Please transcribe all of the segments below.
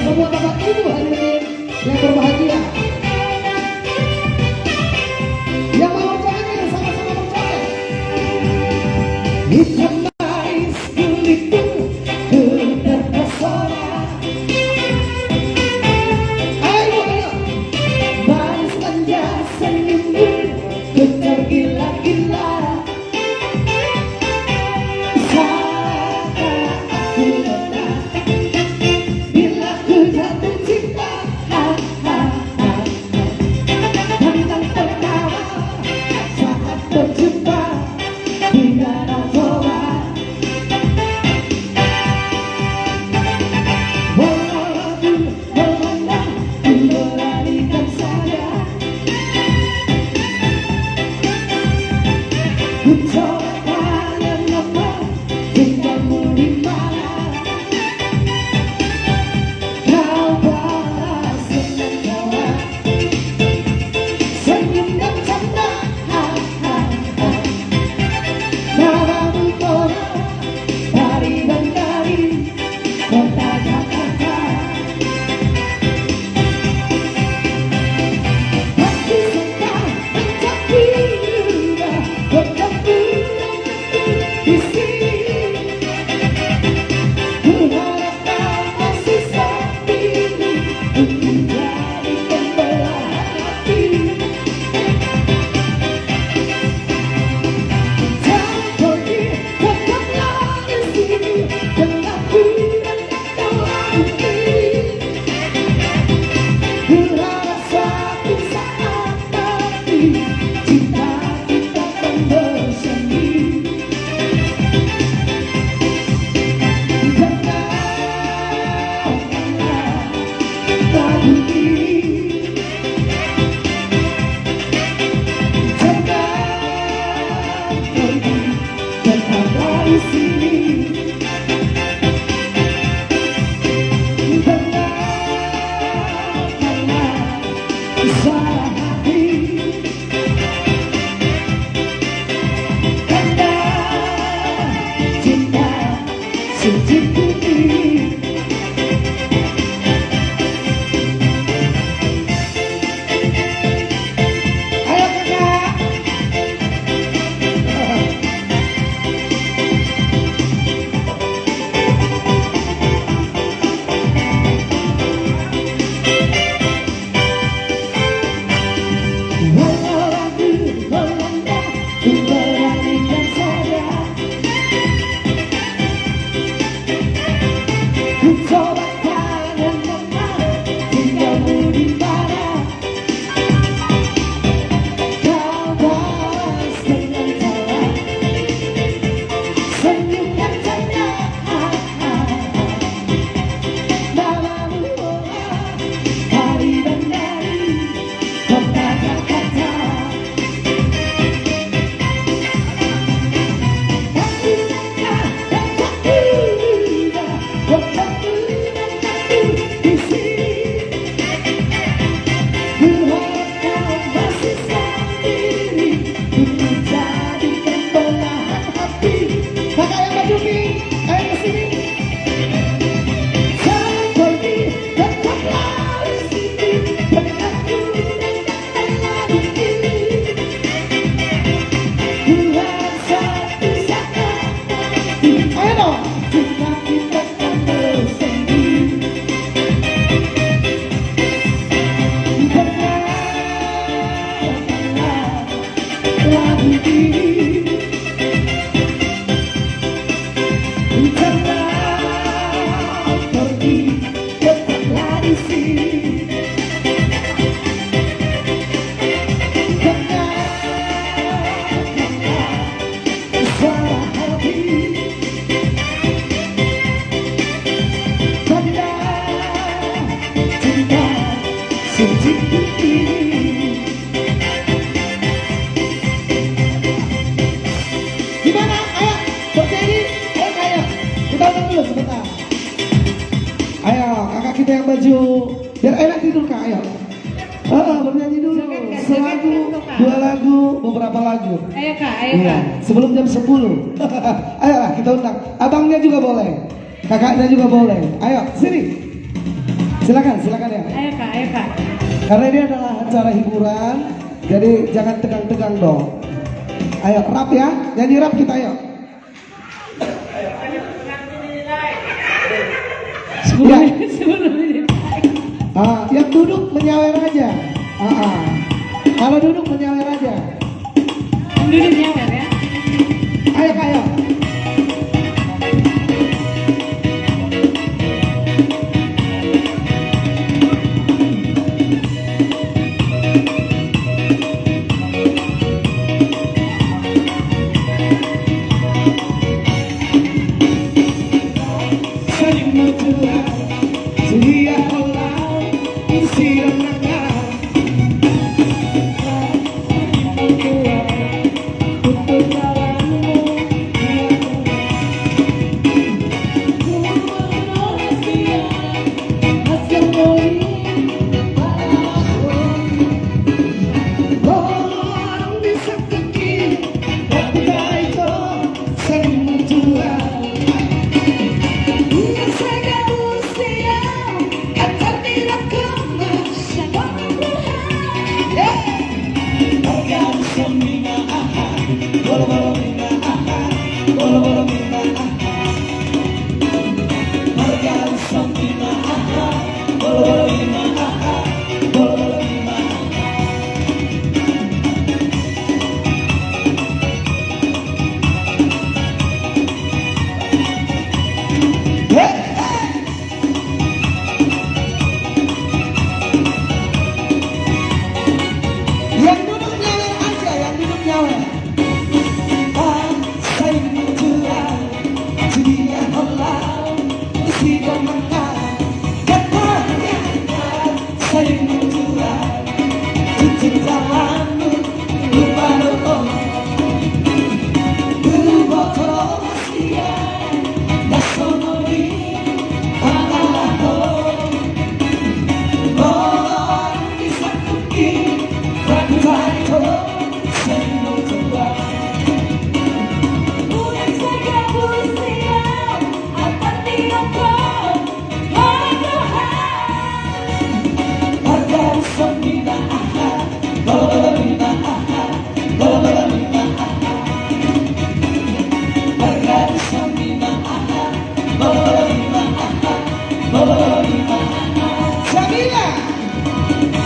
semua bapak ibu hadirin yang berbahagia. Yang mau berjoget sama-sama berjoget. Hitam manis kulitmu ku terpesona. Ayo, ayo. Manis manja senyummu ku tergila-gila. Gimana? Ayo, berdiri. Ayo. Kita ulang dulu sebentar. Ayo, kakak kita yang baju biar enak tidur kak. Ayo. Bernyanyi dulu. Selagu, dua lagu, beberapa lagu. Ayo kak, ayo iya, kak. sebelum jam 10. Ayolah kita undang. Abangnya juga boleh, kakaknya juga boleh. Ayo, sini. Silakan, silakan ya. Ayo kak, ayo kak. Karena ini adalah acara hiburan, jadi jangan tegang-tegang dong. Ayo rap ya, nyanyi rap kita ayo. Ya. Yang duduk menyawer aja. Kalau duduk menyawer aja. Yang duduk menyawer ya. Ayo kak, ayo.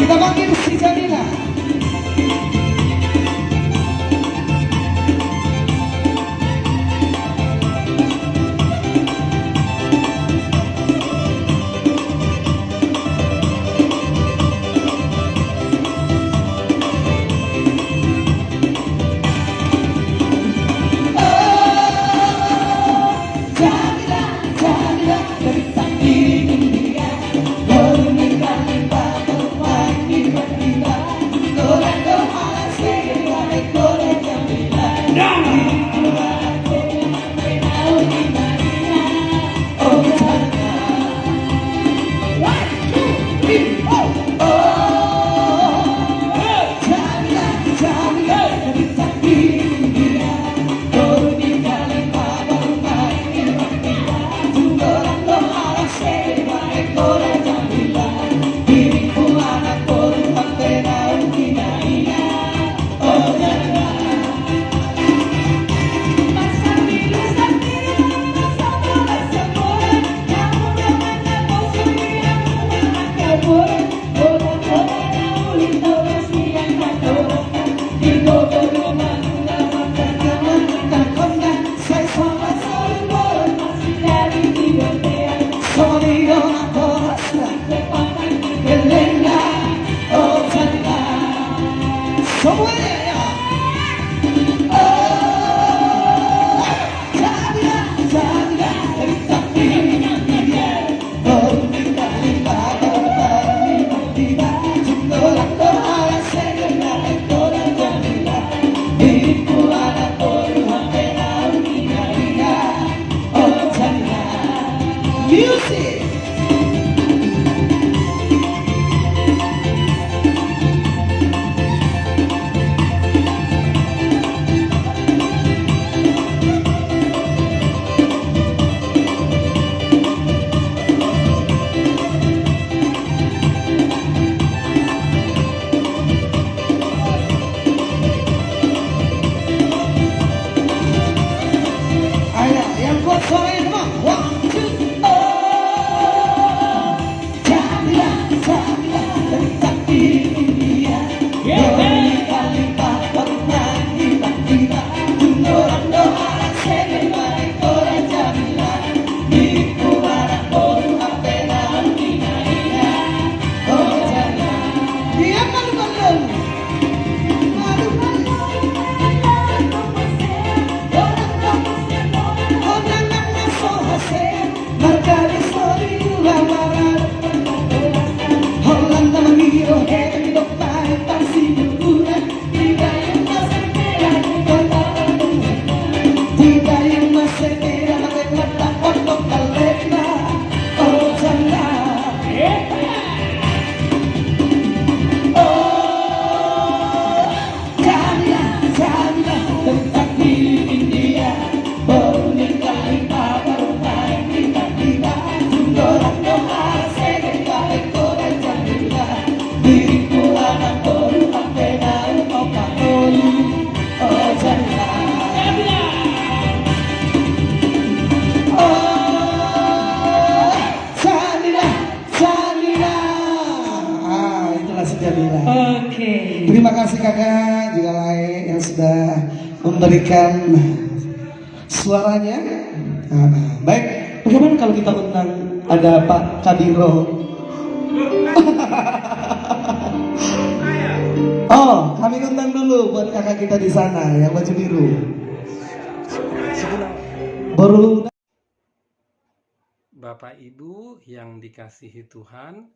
Kita panggil si Jamila. kakak juga lain yang sudah memberikan suaranya. Baik, bagaimana kalau kita undang ada Pak Kadiro? Oh, kami undang dulu buat kakak kita di sana yang baju biru. Baru. Bapak Ibu yang dikasihi Tuhan,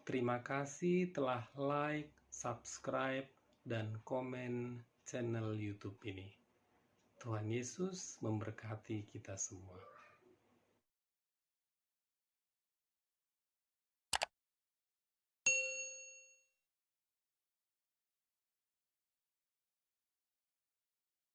terima kasih telah like, subscribe, dan komen channel YouTube ini. Tuhan Yesus memberkati kita semua.